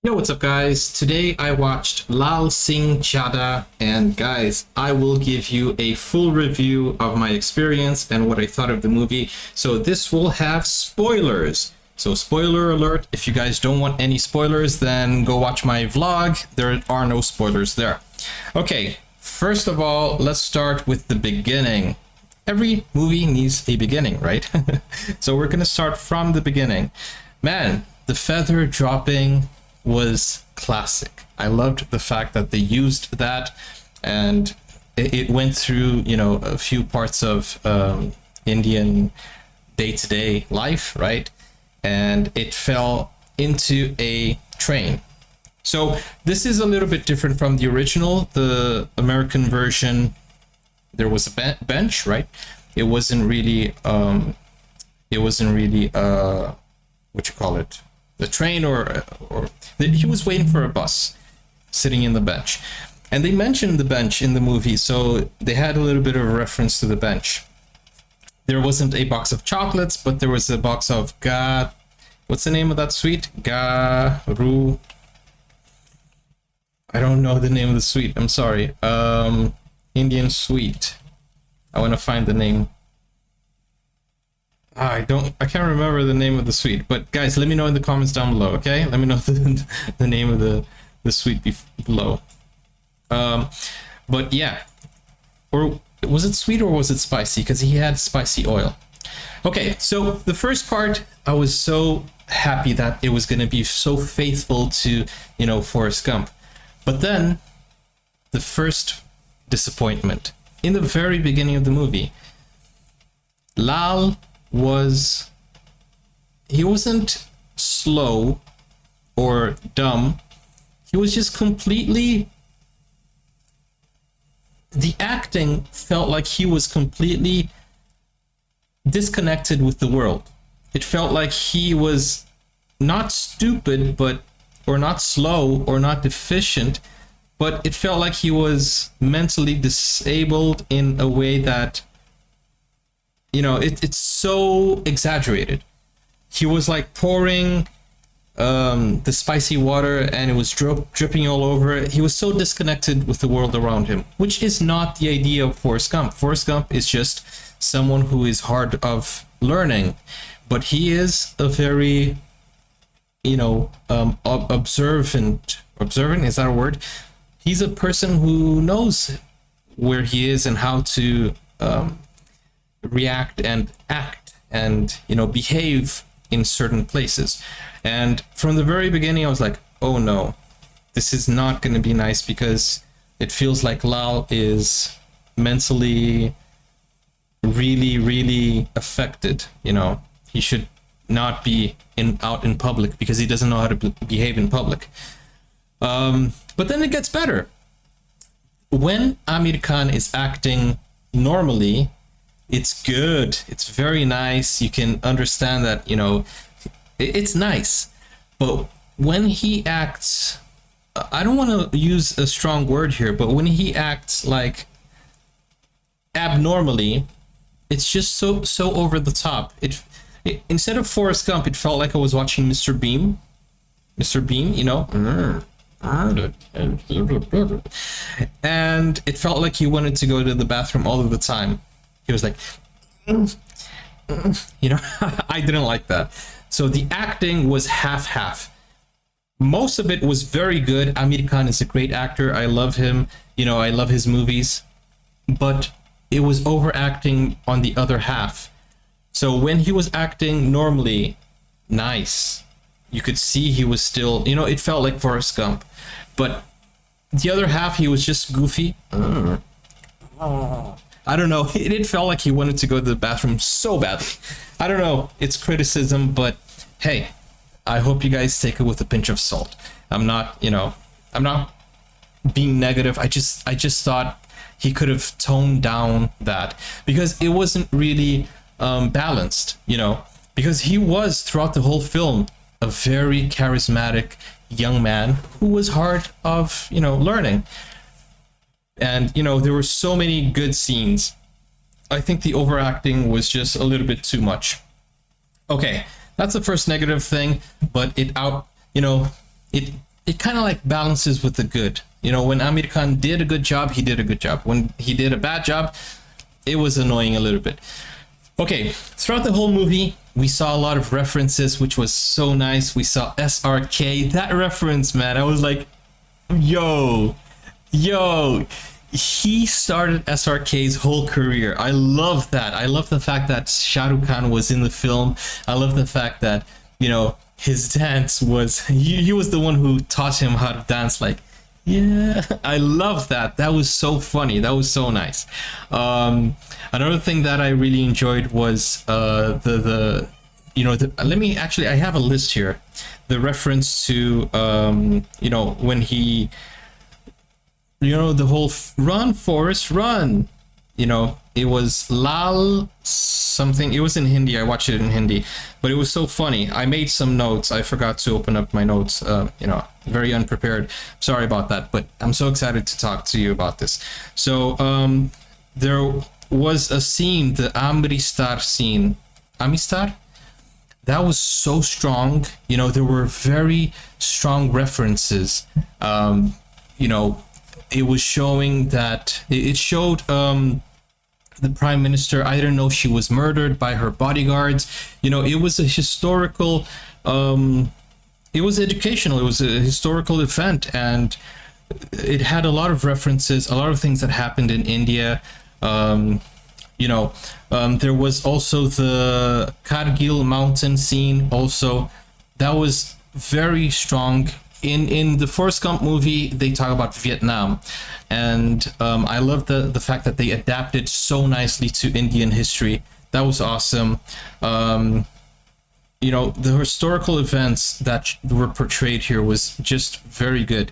Yo, what's up, guys? Today I watched Laal Signh Chaddha, and guys, I will give you a full review of my experience and what I thought of the movie. So this will have spoilers. So spoiler alert, if you guys don't want any spoilers, then go watch my vlog. There are no spoilers there. Okay, first of all, let's start with the beginning. Every movie needs a beginning, right? So we're gonna start from the beginning. Man, the feather dropping was classic. I loved the fact that they used that, and it went through, a few parts of Indian day-to-day life, right? And it fell into a train. So this is a little bit different from the original. The American version, there was a bench, right? It wasn't really what you call it, the train, he was waiting for a bus, sitting in the bench, and they mentioned the bench in the movie, so they had a little bit of a reference to the bench. There wasn't a box of chocolates, but there was a box of what's the name of that sweet? Garu. I don't know the name of the sweet. I'm sorry. Indian sweet. I want to find the name. I can't remember the name of the sweet, but guys, let me know in the comments down below, okay? Let me know the name of the sweet below. But yeah, or was it sweet or was it spicy? Because he had spicy oil. Okay, so the first part, I was so happy that it was going to be so faithful to, Forrest Gump. But then, the first disappointment. In the very beginning of the movie, Laal he wasn't slow or dumb. He was just completely, the acting felt like he was completely disconnected with the world. It felt like he was not stupid, or not slow or not deficient, but it felt like he was mentally disabled in a way that, it's so exaggerated. He was like pouring the spicy water, and it was dripping all over. He was so disconnected with the world around him, which is not the idea of Forrest Gump. Forrest Gump is just someone who is hard of learning, but he is a very, observant. Observant, is that a word? He's a person who knows where he is and how to react and act and behave in certain places. And from the very beginning I was like, oh no, this is not going to be nice, because it feels like Laal is mentally really affected. He should not be out in public because he doesn't know how to behave in public. But then it gets better. When Aamir Khan is acting normally, it's good. It's very nice. You can understand that, it's nice. But when he acts, I don't want to use a strong word here, but when he acts like abnormally, it's just so over the top. Instead of Forrest Gump, it felt like I was watching Mr. Bean. Mr. Bean, and it felt like he wanted to go to the bathroom all of the time. He was like, I didn't like that. So the acting was half. Most of it was very good. Aamir Khan is a great actor. I love him. I love his movies. But it was overacting on the other half. So when he was acting normally, nice. You could see he was still, it felt like Forrest Gump. But the other half, he was just goofy. I don't know. It felt like he wanted to go to the bathroom so badly. I don't know. It's criticism, but hey, I hope you guys take it with a pinch of salt. I'm not being negative. I just thought he could have toned down that, because it wasn't really balanced, because he was, throughout the whole film, a very charismatic young man who was hard of, learning. And, there were so many good scenes. I think the overacting was just a little bit too much. Okay, that's the first negative thing, but it it kind of like balances with the good. You know, when Aamir Khan did a good job, he did a good job. When he did a bad job, it was annoying a little bit. Okay, throughout the whole movie, we saw a lot of references, which was so nice. We saw SRK, that reference, man. I was like, yo, he started SRK's whole career. I love that. I love the fact that Shah Rukh Khan was in the film. I love the fact that, you know, his dance was, he was the one who taught him how to dance. Like, yeah, I love that. That was so funny. That was so nice. Another thing that I really enjoyed was let me actually, I have a list here. The reference to, you know, when he, you know, the whole run, Forrest, run. You know, it was Laal something. It was in Hindi. I watched it in Hindi, but it was so funny. I made some notes. I forgot to open up my notes. You know, very unprepared. Sorry about that, but I'm so excited to talk to you about this. So there was a scene, the Amistar scene. Amistar? That was so strong. You know, there were very strong references. You know, it was showing that it showed the prime minister. I don't know, she was murdered by her bodyguards. You know, it was a historical, it was educational, it was a historical event, and it had a lot of references, a lot of things that happened in India. You know, there was also the Kargil mountain scene also. That was very strong. In the Forrest Gump movie, they talk about Vietnam, and I love the fact that they adapted so nicely to Indian history. That was awesome. You know, the historical events that were portrayed here was just very good,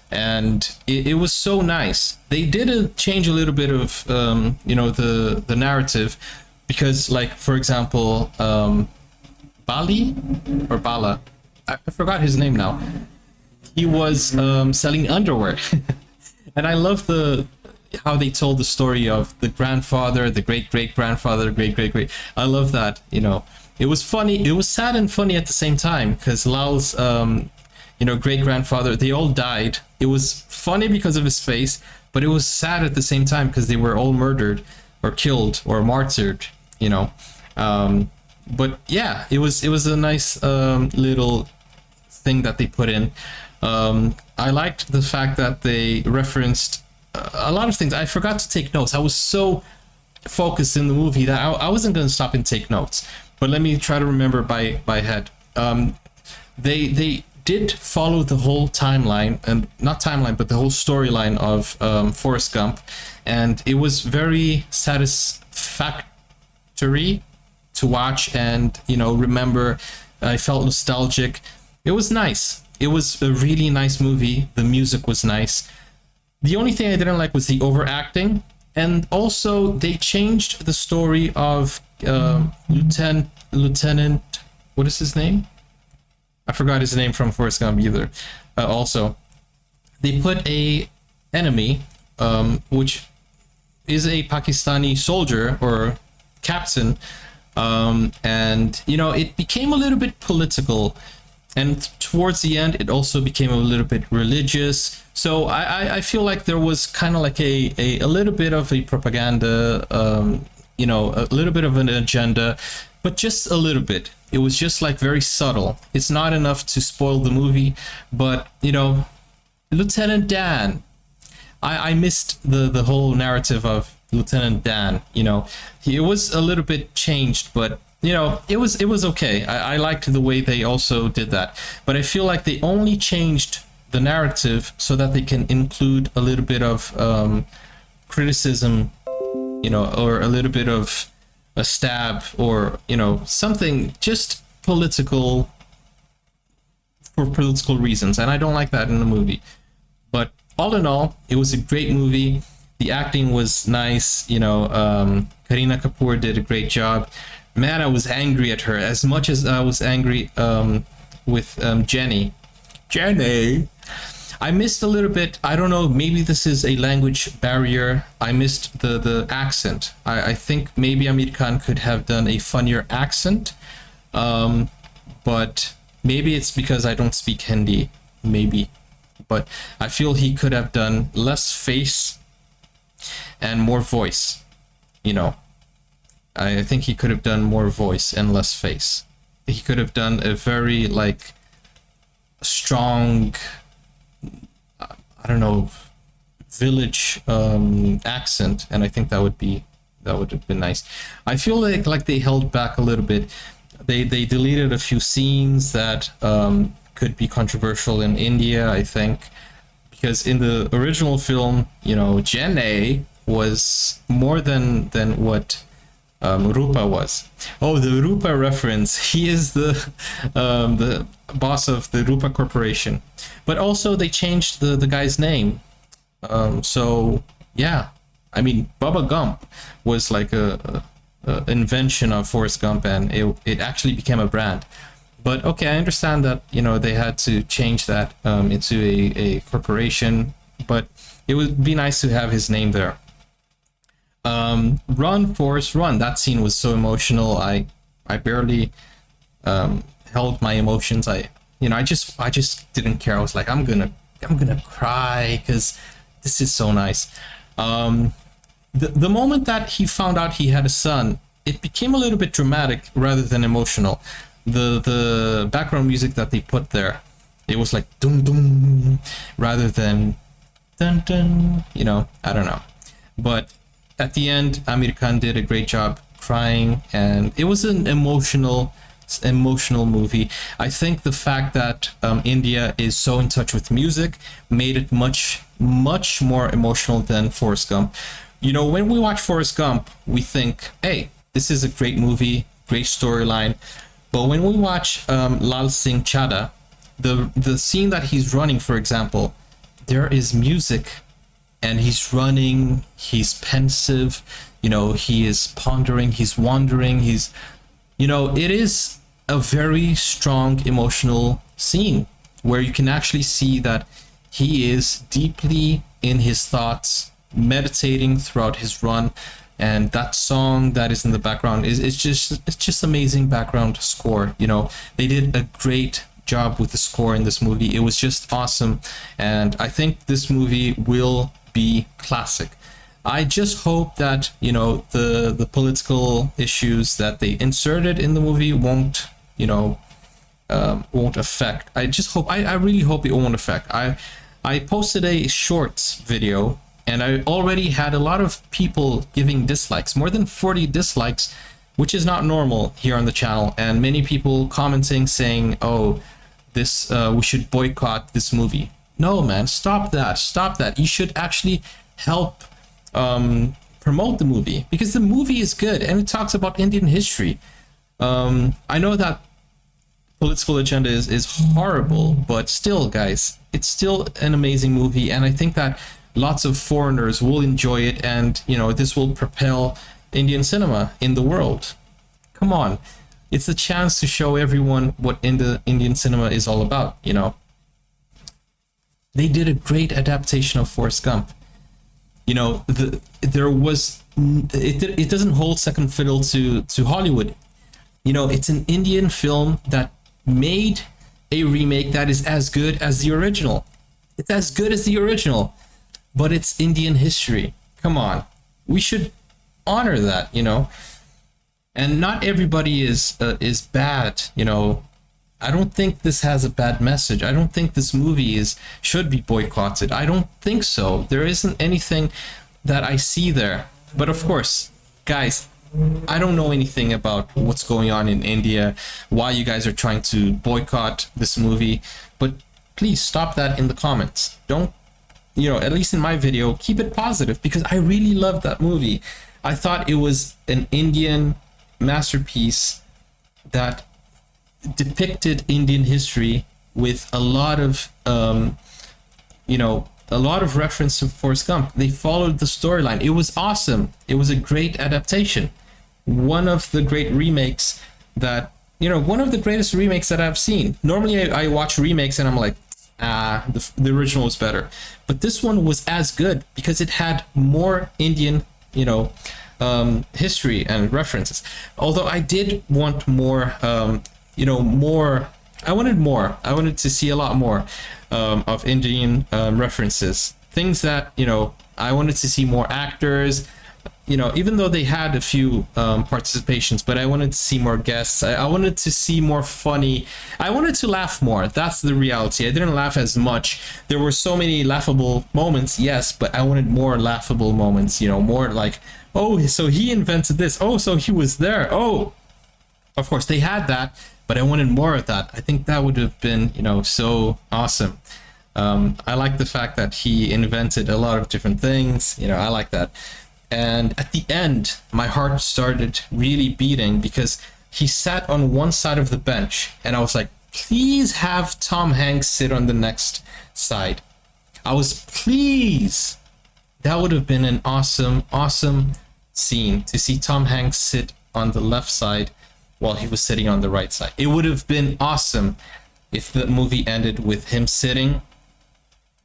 and it was so nice. They did change a little bit of you know, the narrative, because, like, for example, Bali or Bala, I forgot his name now. He was selling underwear. And I love how they told the story of the grandfather, the great-great-grandfather, great-great-great. I love that, you know. It was funny. It was sad and funny at the same time, because Lal's, you know, great-grandfather, they all died. It was funny because of his face, but it was sad at the same time because they were all murdered or killed or martyred, you know. But yeah, it was a nice little thing that they put in. I liked the fact that they referenced a lot of things. I forgot to take notes. I was so focused in the movie that I wasn't going to stop and take notes. But let me try to remember by head. They did follow the whole timeline, and not timeline, but the whole storyline of Forrest Gump, and it was very satisfactory to watch and, you know, remember. I felt nostalgic. It was nice. It was a really nice movie. The music was nice. The only thing I didn't like was the overacting, and also they changed the story of Lieutenant, what is his name? I forgot his name from Forrest Gump either. Also, they put a enemy, which is a Pakistani soldier or captain, and, you know, it became a little bit political. And towards the end, it also became a little bit religious. So I feel like there was kind of like a little bit of a propaganda, you know, a little bit of an agenda, but just a little bit. It was just like very subtle. It's not enough to spoil the movie, but, you know, Lieutenant Dan. I missed the whole narrative of Lieutenant Dan. You know, it was a little bit changed, but, you know, it was okay. I liked the way they also did that, but I feel like they only changed the narrative so that they can include a little bit of criticism, you know, or a little bit of a stab, or, you know, something just political, for political reasons, and I don't like that in the movie. But all in all, it was a great movie. The acting was nice, you know. Kareena Kapoor did a great job. Man, I was angry at her as much as I was angry with Jenny. I missed a little bit. I don't know, maybe this is a language barrier. I missed the accent. I think maybe Aamir Khan could have done a funnier accent, but maybe it's because I don't speak Hindi. Maybe. but I feel he could have done less face and more voice. You know, I think he could have done more voice and less face. He could have done a very like strong, I don't know, village accent, and I think that would have been nice. I feel like they held back a little bit. They deleted a few scenes that could be controversial in India, I think, because in the original film, you know, Jenny was more than what Rupa was. Oh, the Rupa reference. He is the boss of the Rupa Corporation. But also they changed the guy's name. So yeah, I mean, Bubba Gump was like a invention of Forrest Gump, and it actually became a brand. But okay, I understand that, you know, they had to change that into a corporation, but it would be nice to have his name there. Run, Forrest, run. That scene was so emotional. I barely held my emotions. I just didn't care. I was like, I'm gonna cry because this is so nice. The moment that he found out he had a son, it became a little bit dramatic rather than emotional. The background music that they put there, it was like dum dum rather than dun dun. You know, I don't know. But at the end, Aamir Khan did a great job crying, and it was an emotional movie. I think the fact that India is so in touch with music made it much more emotional than Forrest Gump. You know, when we watch Forrest Gump, we think, hey, this is a great movie, great storyline. But when we watch Laal Signh Chaddha, the scene that he's running, for example, there is music, and he's running, he's pensive, you know, he is pondering, he's wandering, he's, you know, it is a very strong emotional scene where you can actually see that he is deeply in his thoughts, meditating throughout his run. And that song that is in the background it's just amazing background score. You know, they did a great job with the score in this movie. It was just awesome, and I think this movie will be classic. I just hope that, you know, the political issues that they inserted in the movie won't, you know, won't affect. I just hope, I really hope it won't affect. I posted a shorts video, and I already had a lot of people giving dislikes, more than 40 dislikes, which is not normal here on the channel, and many people commenting saying, oh, this we should boycott this movie. No, man, stop that. You should actually help promote the movie, because the movie is good and it talks about Indian history. I know that political agenda is horrible, but still, guys, it's still an amazing movie, and I think that lots of foreigners will enjoy it, and, you know, this will propel Indian cinema in the world. Come on, it's a chance to show everyone what Indian cinema is all about, you know. They did a great adaptation of Forrest Gump. You know, it doesn't hold second fiddle to Hollywood. You know, it's an Indian film that made a remake that is as good as the original. It's as good as the original, but it's Indian history. Come on, we should honor that, you know. And not everybody is bad, you know. I don't think this has a bad message. I don't think this movie should be boycotted. I don't think so. There isn't anything that I see there. But of course, guys, I don't know anything about what's going on in India, why you guys are trying to boycott this movie, but please stop that in the comments. Don't, you know, at least in my video, keep it positive, because I really loved that movie. I thought it was an Indian masterpiece that depicted Indian history with a lot of you know, a lot of reference to Forrest Gump. They followed the storyline. It was awesome. It was a great adaptation. One of the great remakes that, you know, one of the greatest remakes that I've seen. Normally I watch remakes and I'm like, the original was better, but this one was as good because it had more Indian, you know, history and references. Although I did want more, you know, more I wanted more. I wanted to see a lot more of Indian references. Things that, you know, I wanted to see more actors, you know, even though they had a few participations, but I wanted to see more guests. I wanted to see more funny. I wanted to laugh more. That's the reality. I didn't laugh as much. There were so many laughable moments, yes, but I wanted more laughable moments, you know, more like, oh, so he invented this. Oh, so he was there. Oh, of course they had that, but I wanted more of that. I think that would have been, you know, so awesome. I like the fact that he invented a lot of different things. You know, I like that. And at the end, my heart started really beating because he sat on one side of the bench, and I was like, please have Tom Hanks sit on the next side. I was, please. That would have been an awesome, awesome scene to see Tom Hanks sit on the left side while he was sitting on the right side. It would have been awesome if the movie ended with him sitting.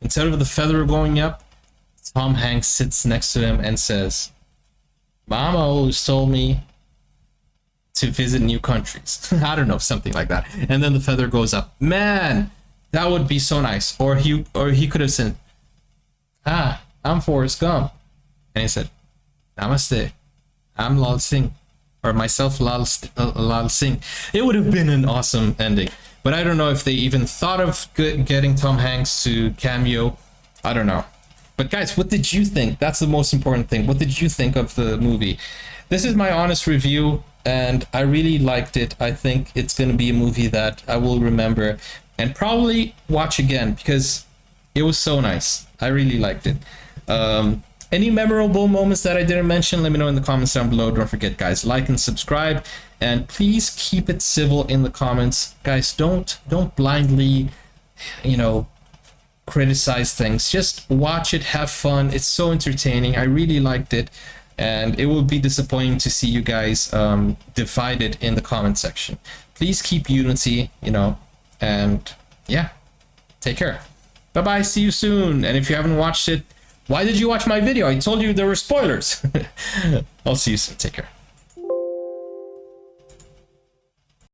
Instead of the feather going up, Tom Hanks sits next to him and says, Mama always told me to visit new countries. I don't know, something like that. And then the feather goes up. Man, that would be so nice. Or he could have said, ah, I'm Forrest Gump. And he said, Namaste, I'm Laal Signh. Or myself, Laal Signh. It would have been an awesome ending. But I don't know if they even thought of getting Tom Hanks to cameo. I don't know. But guys, what did you think? That's the most important thing. What did you think of the movie? This is my honest review, and I really liked it. I think it's going to be a movie that I will remember and probably watch again because it was so nice. I really liked it. Any memorable moments that I didn't mention, let me know in the comments down below. Don't forget, guys, like and subscribe, and please keep it civil in the comments. Guys, don't blindly, you know, criticize things. Just watch it, have fun. It's so entertaining. I really liked it, and it will be disappointing to see you guys divided in the comment section. Please keep unity, you know, and yeah, take care. Bye bye, see you soon. And if you haven't watched it, why did you watch my video? I told you there were spoilers. I'll see you soon. Take care.